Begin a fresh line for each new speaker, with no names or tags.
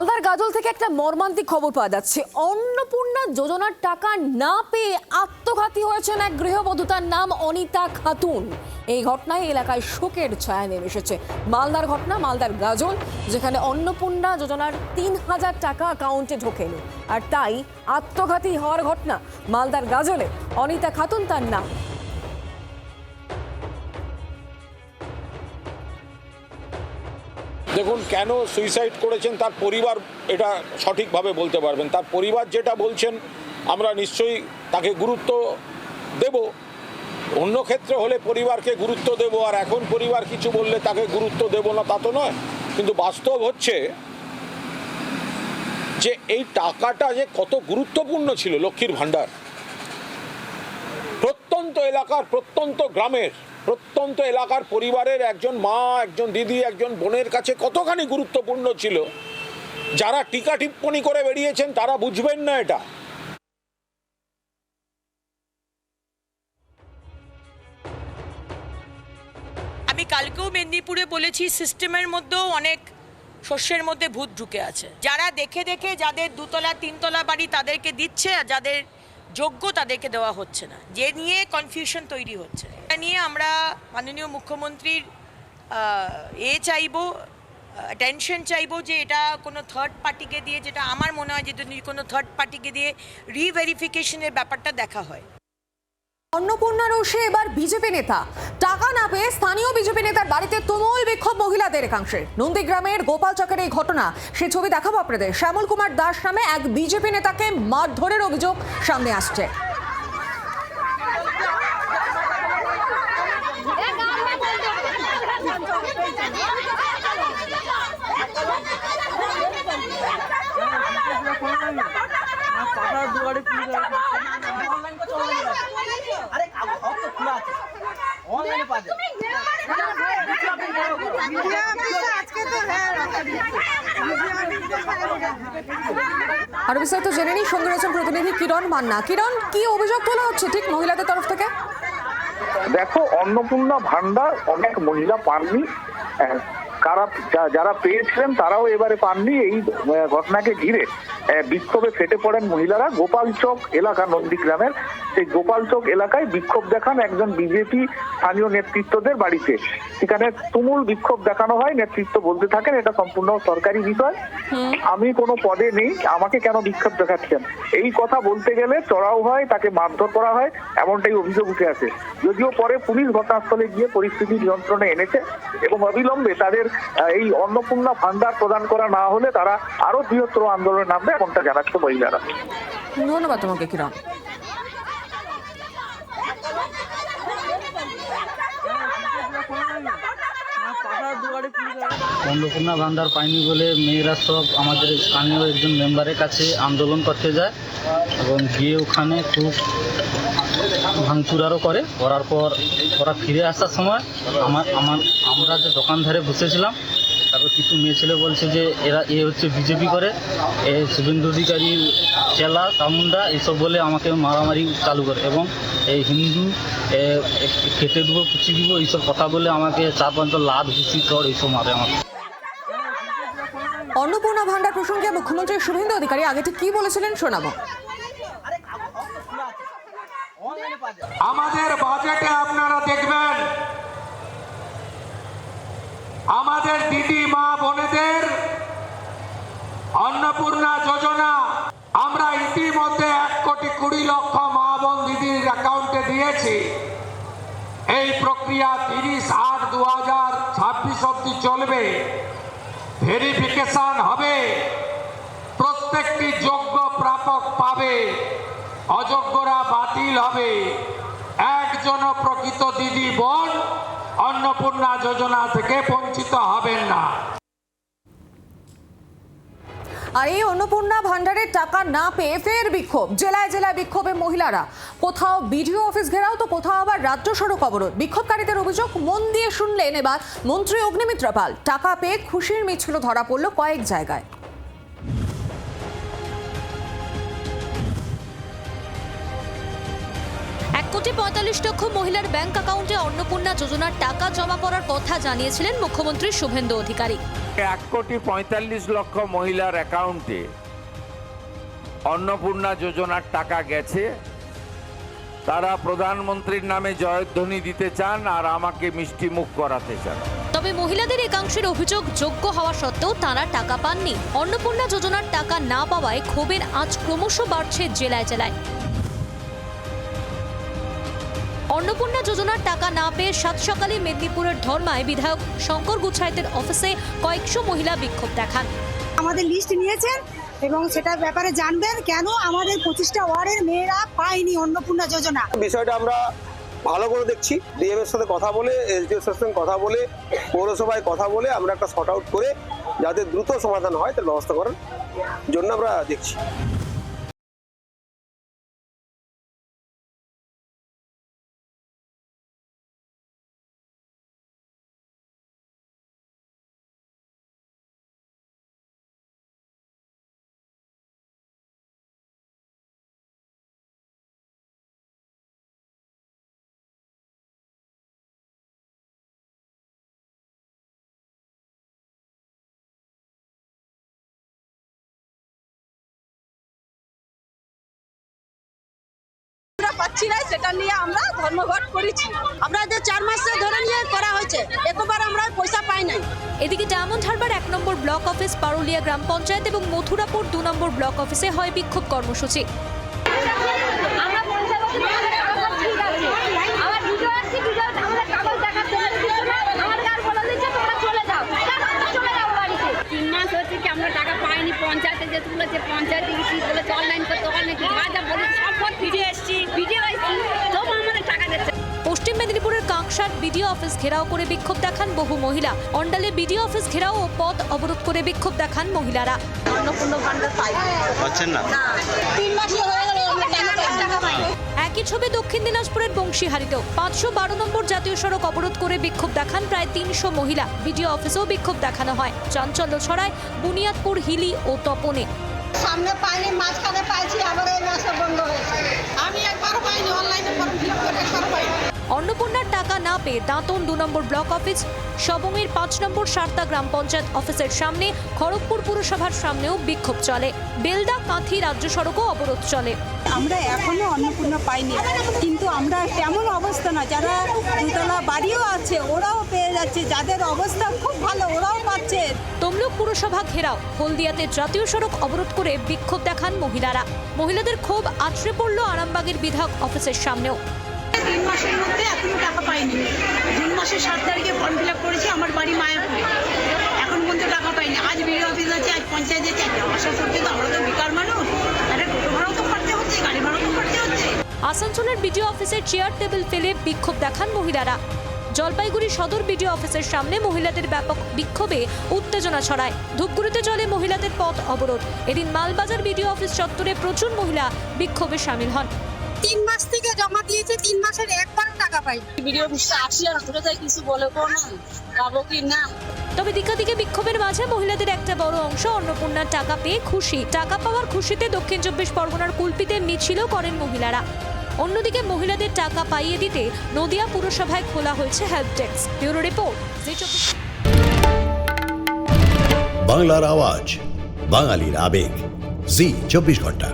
মালদার গাজল থেকে একটা মর্মান্তিক খবর পাওয়া যাচ্ছে। অন্নপূর্ণা যোজনার টাকা না পেয়ে আত্মঘাতী হয়েছেন এক গৃহবধূ, তার নাম অনিতা খাতুন। এই ঘটনায় এলাকায় শোকের ছায়া নেমে এসেছে। মালদার ঘটনা, মালদার গাজল, যেখানে অন্নপূর্ণা যোজনার ৩,০০০ টাকা অ্যাকাউন্টে ঢোকেনি, আর তাই আত্মঘাতী হওয়ার ঘটনা মালদার গাজলে। অনিতা খাতুন তার নাম।
দেখুন, কেন সুইসাইড করেছেন তার পরিবার এটা সঠিকভাবে বলতে পারবেন। তার পরিবার যেটা বলছেন আমরা নিশ্চয়ই তাকে গুরুত্ব দেব। অন্য ক্ষেত্রে হলে পরিবারকে গুরুত্ব দেব, আর এখন পরিবার কিছু বললে তাকে গুরুত্ব দেব না তা তো নয়। কিন্তু বাস্তব হচ্ছে যে এই টাকাটা যে কত গুরুত্বপূর্ণ ছিল। লক্ষ্মীর ভাণ্ডার প্রত্যন্ত এলাকার, প্রত্যন্ত গ্রামের, প্রত্যন্ত এলাকার পরিবারের একজন মা, একজন দিদি, একজন বোনের কাছে কতখানি গুরুত্বপূর্ণ ছিল। যারা টিকা টিপ্পনি করে বেরিয়েছেন তারা বুঝবেন না এটা।
আমি কালকেও মেদিনীপুরে বলেছি, সিস্টেমের মধ্যেও অনেক শস্যের মধ্যে ভূত ঢুকে আছে। যারা দেখে দেখে যাদের 2তলা 3তলা বাড়ি তাদেরকে দিচ্ছে, আর যাদের যোগ্য তাদেরকে দেওয়া হচ্ছে না, যে নিয়ে কনফিউশন তৈরি হচ্ছে। এটা নিয়ে আমরা মাননীয় মুখ্যমন্ত্রীর চাইবো, টেনশন চাইবো, যে এটা কোনো থার্ড পার্টিকে দিয়ে, যেটা আমার মনে হয় যে যদি কোনো থার্ড পার্টিকে দিয়ে রিভেরিফিকেশনের ব্যাপারটা দেখা হয়।
অন্নপূর্ণা রোষে এবার বিজেপি নেতা। টাকা না পেয়ে স্থানীয় বিজেপি নেতার বাড়িতে তুমুল বিক্ষোভ মহিলাদের একাংশে। নন্দীগ্রামের গোপালচকের এই ঘটনা, সে ছবি দেখাবো আপনাদের। শ্যামল কুমার দাস নামে এক বিজেপি নেতাকে মারধরের অভিযোগ সামনে আসছে। আর বিস্তারিত জেনে নিই, সঙ্গে রয়েছেন প্রতিনিধি কিরণ মান্না। কিরণ, কি অভিযোগ তোলা হচ্ছে ঠিক মহিলাদের তরফ থেকে?
দেখো, অন্নপূর্ণা ভান্ডার অনেক মহিলা পাননি, যারা পেয়েছিলেন তারাও এবারে পাননি। এই ঘটনাকে ঘিরে বিক্ষোভে ফেটে পড়েন মহিলারা। গোপালচক এলাকা, নন্দীগ্রামের সেই গোপালচক এলাকায় বিক্ষোভ দেখান একজন বিজেপি স্থানীয় নেতৃত্বদের বাড়িতে। সেখানে তুমুল বিক্ষোভ দেখানো হয়। নেতৃত্ব বলতে থাকেন এটা সম্পূর্ণ সরকারি বিষয়, আমি কোনো পদে নেই, আমাকে কেন বিক্ষোভ দেখাচ্ছেন, এই কথা বলতে গেলে চড়াও হয়, তাকে মারধর করা হয়, এমনটাই অভিযোগ উঠে আসে। যদিও পরে পুলিশ ঘটনাস্থলে গিয়ে পরিস্থিতি নিয়ন্ত্রণে এনেছে এবং অবিলম্বে তাদের এই অন্নপূর্ণা ভান্ডার প্রদান করা না হলে তারা আরো বৃহত্তর আন্দোলনে নামবে, এমনটা জানাচ্ছে মহিলারা।
ধন্যবাদ তোমাকে কিরণ।
অন্নপূর্ণা ভান্ডার পাইনি বলে মেয়েরা সব আমাদের স্থানীয় একজন মেম্বারের কাছে আন্দোলন করতে যায় এবং গিয়ে ওখানে খুব ভাঙচুর আরও করার পর ওরা ফিরে আসার সময় আমরা যে দোকান ধারে বসেছিলাম, তারপর কিছু মেয়ে ছেলে বলছে যে এ হচ্ছে বিজেপি করে, এ শুভেন্দু অধিকারীর চেলা চামুন্ডা এইসব বলে আমাকে মারামারি চালু করে এবং এই হিন্দু খেতে দেবো, পুচি দিব, এইসব কথা বলে আমাকে 4-5 লাত ঘুষি চড় এইসব মারে আমাকে।
অন্নপূর্ণা ভান্ডার প্রসঙ্গে মুখ্যমন্ত্রী শুভেন্দু অধিকারী আগে ঠিক কি বলেছিলেন শোনাবো।
আমাদের বাজেটে আপনারা দেখবেন আমাদের দিদি মা বোনেদের অন্নপূর্ণা যোজনা আমরা ইতিমধ্যে 1,20,00,000 মা বোন দিদির অ্যাকাউন্টে দিয়েছি। এই প্রক্রিয়া 30/8/2026 অবধি চলবে। ভেরিফিকেশন হবে, প্রত্যেকটি যোগ্য প্রাপক পাবে, অযোগ্যরা বাতিল হবে। একজনও প্রকৃত দিদি বোন অন্নপূর্ণা যোজনা থেকে বঞ্চিত হবেন না।
আর এই অন্নপূর্ণা ভান্ডারের টাকা না পেয়ে ফের বিক্ষোভ। জেলায় জেলায় বিক্ষোভে মহিলারা, কোথাও বিডিও অফিস ঘেরাও, তো কোথাও আবার রাজ্য সড়ক অবরোধ। বিক্ষোভকারীদের অভিযোগ, মন দিয়ে শুনলেন এবার মন্ত্রী অগ্নিমিত্র পাল। টাকা পেয়ে খুশির মিছিল ধরা পড়ল কয়েক জায়গায়।
এক 1,45,00,000 মহিলার ব্যাংক অ্যাকাউন্টে অন্নপূর্ণা যোজনার টাকা জমা পড়ার কথা জানিয়েছিলেন মুখ্যমন্ত্রী শুভেন্দু অধিকারী।
1,45,00,000 মহিলার অ্যাকাউন্টে অন্নপূর্ণা যোজনার টাকা গেছে। তারা প্রধানমন্ত্রীর নামে জয়ধ্বনি দিতে চান আর আমাকে মিষ্টি মুখ করাতে চান।
তবে মহিলাদের একাংশের অভিযোগ, যোগ্য হওয়া সত্ত্বেও তারা টাকা পাননি। অন্নপূর্ণা যোজনার টাকা না পাওয়ায় ক্ষোভের আঁচ ক্রমশ বাড়ছে জেলায় জেলায়। অন্নপূর্ণা যোজনার টাকা না পেয়ে সাত সকালে মেদিনীপুরের ধর্মায় বিধায়ক শঙ্কর গুছাইতের অফিসে কয়েকশো মহিলা বিক্ষোভ দেখান।
আমাদের লিস্ট নিয়েছেন এবং সেটার ব্যাপারে জানবেন কেন আমাদের 25টা ওয়ার্ডের মেয়েরা পায়নি অন্নপূর্ণা যোজনা।
বিষয়টা আমরা ভালো করে দেখছি, ডিএম এর সাথে কথা বলে, এসডিও এর সাথে কথা বলে, পৌরসভায় কথা বলে আমরা একটা শর্ট আউট করে যাতে দ্রুত সমাধান হয় তার ব্যবস্থা করার জন্য আমরা দেখছি।
পাচ্ছি না, সেটা নিয়ে আমরা ধর্মঘট করেছি। আমরা যে 4 মাস ধরে নিয়ে করা হয়েছে, একবার আমরা পয়সা পাই নাই।
এদিকে ডায়মন্ড হারবার 1 নম্বর ব্লক অফিস, পারুলিয়া গ্রাম পঞ্চায়েত এবং মথুরাপুর 2 নম্বর ব্লক অফিসে হয় বিক্ষোভ কর্মসূচি।
আমরা টাকা পাইনি, পঞ্চায়েতে যে তুলেছে, পঞ্চায়েতে কি বলেছে অনলাইন করতে, অনলাইন যা বলে সব ভিডিও এসছি, তবু আমাদের টাকা দিচ্ছে।
পশ্চিম মেদিনীপুরের কাঁকসার বিডিও অফিস ঘেরাও করে বিক্ষোভ দেখান বহু মহিলা। অন্ডালে বিডিও অফিস ঘেরাও ও পথ অবরোধ করে বিক্ষোভ দেখান মহিলারা।
অন্নপূর্ণা ভান্ডার পাচ্ছেন না, 3 মাস হয়ে গেল আমরা টাকা পাই না।
একই ছবি দক্ষিণ দিনাজপুরের বংশীহারিতেও 512 নম্বর জাতীয় সড়ক অবরোধ করে বিক্ষোভ দেখান প্রায় 300 মহিলা। বিডিও অফিসেও বিক্ষোভ দেখানো হয়। চাঞ্চল্য ছড়ায় বুনিয়াদপুর, হিলি ও তপনে।
সামনে পাইনি, মাঝখানে পাইছি, আবার এই মাসে বন্ধ হয়েছে। আমি একবারও পাইনি, অনলাইনে ফর্ম ফিল করে একবারও পাইনি।
অন্নপূর্ণার টাকা না পেয়ে দাঁতন 2 নম্বর ব্লক অফিস, সবংয়ের 5 নম্বর সারতা গ্রাম পঞ্চায়েত অফিসের সামনে, খড়গপুর পুরসভার সামনেও বিক্ষোভ চলে। বেলদা কাঁথি রাজ্য সড়কও অবরোধ চলে।
আমরা এখনো অন্নপূর্ণা পাইনি, কিন্তু আমরা তেমন অবস্থা না, যারা দুতলা বাড়িও আছে ওরাও পেয়ে যাচ্ছে, যাদের অবস্থা খুব ভালো ওরাও পাচ্ছে।
তমলুক পুরসভা ঘেরাও, হলদিয়াতে জাতীয় সড়ক অবরোধ করে বিক্ষোভ দেখান মহিলারা। মহিলাদের ক্ষোভ আছড়ে পড়ল আরামবাগের বিধায়ক অফিসের সামনেও।
3 মাসের মধ্যে এখনো টাকা পাইনি। জুন মাসের 7 তারিখে ফর্ম ফিল আপ করেছি, আমার বাড়ি মায়াপুরে, এখন পর্যন্ত টাকা পাইনি। আজ বিডিও অফিস আছে, আজ পঞ্চায়েত আছে, আশা করছি তো আমরা তো বেকার মানুষ, তাহলে টোটো ভাড়াও তো করতে হচ্ছে, গাড়ি ভাড়াও তো করতে হচ্ছে।
আসানসোলের বিডিও অফিসের চেয়ার টেবিল ফেলে বিক্ষোভ দেখান মহিলারা। জলপাইগুড়ি সদর বিডিও অফিসের সামনে মহিলাদের ব্যাপক বিক্ষোভে উত্তেজনা ছড়ায়। ধূপগুড়িতে চলে মহিলাদের পথ অবরোধ। এদিন মালবাজার বিডিও অফিস চত্বরে প্রচুর মহিলা বিক্ষোভে সামিল হন।
3 মাস থেকে জমা দিয়েছে, 3 মাসের একবারও টাকা পাই।
ভিডিও অফিসে আসি আর ধরে যাই, কিছু বলে না, পাবো কি না।
তবে দিকে বিক্ষোভের মাঝে মহিলাদের একটা বড় অংশ অন্নপূর্ণার টাকা পেয়ে খুশি। টাকা পাওয়ার খুশিতে দক্ষিণ 24 পরগনার কুলপিতে মিছিলও করেন মহিলারা। অন্যদিকে মহিলাদের টাকা পাইয়ে দিতে নদিয়া পুরসভায় খোলা হয়েছে হেল্প ডেস্ক। ব্যুরো রিপোর্ট,
বাংলার আওয়াজ, বাঙালির আবেগ, জি 24 ঘন্টা।